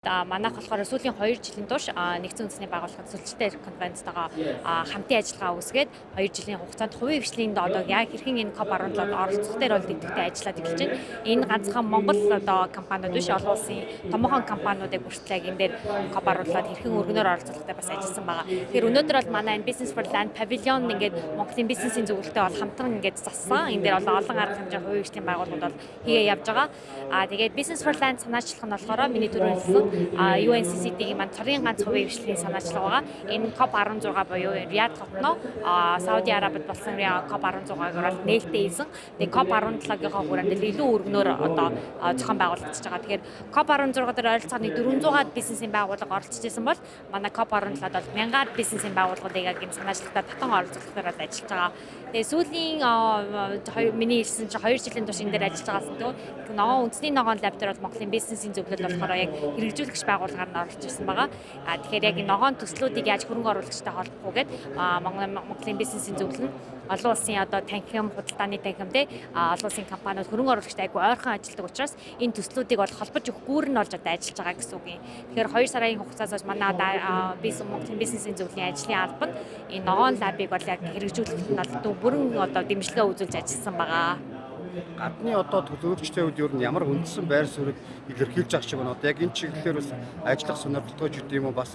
Манайх болохоор сүүлийн 2 жилийн турш нэгдсэн үндэсний байгууллагын төсөлчтэй конференцтайгаа хамтын ажиллагаа үүсгээд 2 жилийн хугацаанд хувийн хвшлийн одоо яг хэрхэн энэ COP17-д оролцох дээр бол дэвтэгтэй ажиллаад эхэлж байна. Энэ ганцхан Монгол одоо компаниуд биш, олон улсын томоохон компаниудыг бүртлээ энэ дээр COP17-д хэрхэн өргөнөөр оролцохтой бас ажилласан байгаа. Тэгэхээр өнөөдөр бол манай энэ Business for Land Pavilion ингээд Монголын бизнесийн зөвлөлтөд бол хамтран ингээд зассан. Энэ дээр бол олон арга хэмжээний хувийн хвшлийн байгууллагууд бол хийгээ явж байгаа. Тэгээд Business for Land санаачлах нь болохоор миний түрүүн хэлсэн UNCCD-ийн маань цорын ганц хувийн хвшлийн санаачлага байгаа. Энэ COP16 буюу Рияд хотноо Сауди Арабид болсон COP16-гаар бол нээлттэй хийсэн. Тэгээд COP17-гийн хүрээнд илүү өргөнөөр одоо зохион байгуулагдаж байгаа. Тэгэхээр COP16 дээр ойролцоогоо 400-аад бизнесийн байгууллага оролцож байсан бол манай COP17-д бол 1000-аад бизнесийн байгууллагуудыг яг энэ санаачлагтад татан оролцуулах дээр ажиллаж байгаа. Тэгээд сүүлийн миний хэлсэн чинь 2 жилийн турш энэ дээр ажиллаж байгаас ногоон үндэсний ногоон лаб дээр бол Монголын бизнесийн зөвлөлд болохоор яг хэрэгжүүлэгч байгууллагаар нь оролцож ирсэн байгаа. Тэгэхээр яг ногоон төслүүдийг яаж хөрөнгө оруулагчтай холбох уу гэдэг Монголын бизнесийн зөвлөл нь олон улсын одоо танхим, худалдааны танхим те олон улсын компаниуд хөрөнгө оруулагчтай айгүй ойрхон ажилладаг учраас энэ төслүүдийг бол холбож өгөх гүүр нь болж одоо ажиллаж байгаа гэсэн үг юм. Тэгэхээр 2 сарын хугацаасаа манай Монголын бизнесийн зөвлөлийн ажлын албанд энэ ногоон лабыг бол яг хэрэгжүүлэхэд нь бол бүрэн одоо дэмжлэгээ үзүүлж ажилласан байгаа. Гадны одоо төлөөлөгчтэй үед ер нь ямар үндсэн байр суурийг илэрхийлж байгаа ч юм уу. Одоо яг энэ чиглэлээр бас ажиллах сонирхолтой ч гэдэг юм уу, бас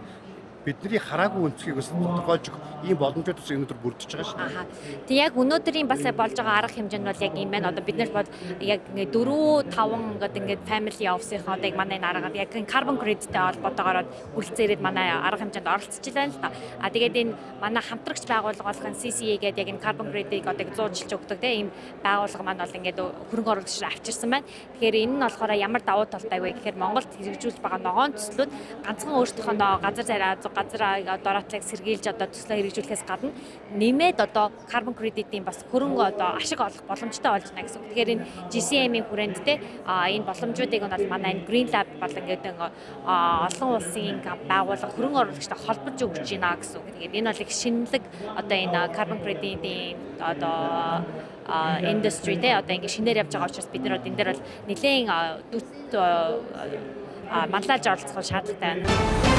бидний хараагүй өнцгийг бас тодорхойлж ийм боломжууд бас өнөөдөр бүрдэж байгаа шүү дээ. Тэг яг өнөөдрийн бас болж байгаа арга хэмжээ нь бол яг юм байна. Одоо бид нар бол яг 4-5 ингээд family office-ийн одоо яг манай энэ арга яг carbon credit-тэй холбоотойгоор үлцээрээд манай арга хэмжээнд оролцож байна л та. Тэгээд энэ манай хамтрагч байгууллага болох CCA гэдэг яг энэ carbon credit-ийг одоо 100 жилч өгдөг тийм ийм байгууллага маань бол ингээд хөрөнгө оруулагч авчирсан байна. Тэгэхээр энэ нь болохоор ямар давуу талтай вэ гэхээр Монголд хэрэгжүүлж байгаа ногоон төслүүд ганцхан өөрсдийнхөө газар зараа дороотлыг сэргийлж одоо төслөө хэрэгжүүлэхээс гадна нэмээд одоо carbon credit-ийн бас хөрөнгө одоо ашиг олох боломжтой болж байна гэсэн үг. Тэгэхээр энэ GCM-ийн хүрээнд те энэ боломжуудыг нь бол манай энэ Green Lab бол ингээд олон улсын байгууллага хөрөнгө оруулагчтай холбож өгч байна гэсэн үг. Тэгээд энэ бол их шинэлэг одоо энэ carbon credit-ийн одоо industry те одоо ингээд шинээр явж байгаа учраас бид нар энэ дээр бол нэлээд манлайлж оролцох шаардлагатай байна.